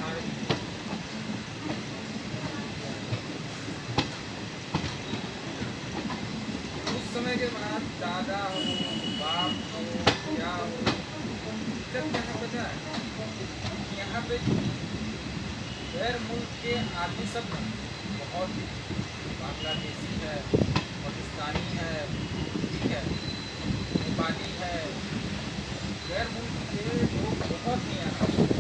Army उस समय के बाद दादा हो, बाप हो, क्या हो, दिक्कत क्या है पता है? यहाँ पे गैर मुल्क के आदमी सब हैं, बहुत बांग्लादेशी है, पाकिस्तानी है, ठीक है, नेपाली है, गैर मुल्क के लोग बहुत ही हैं।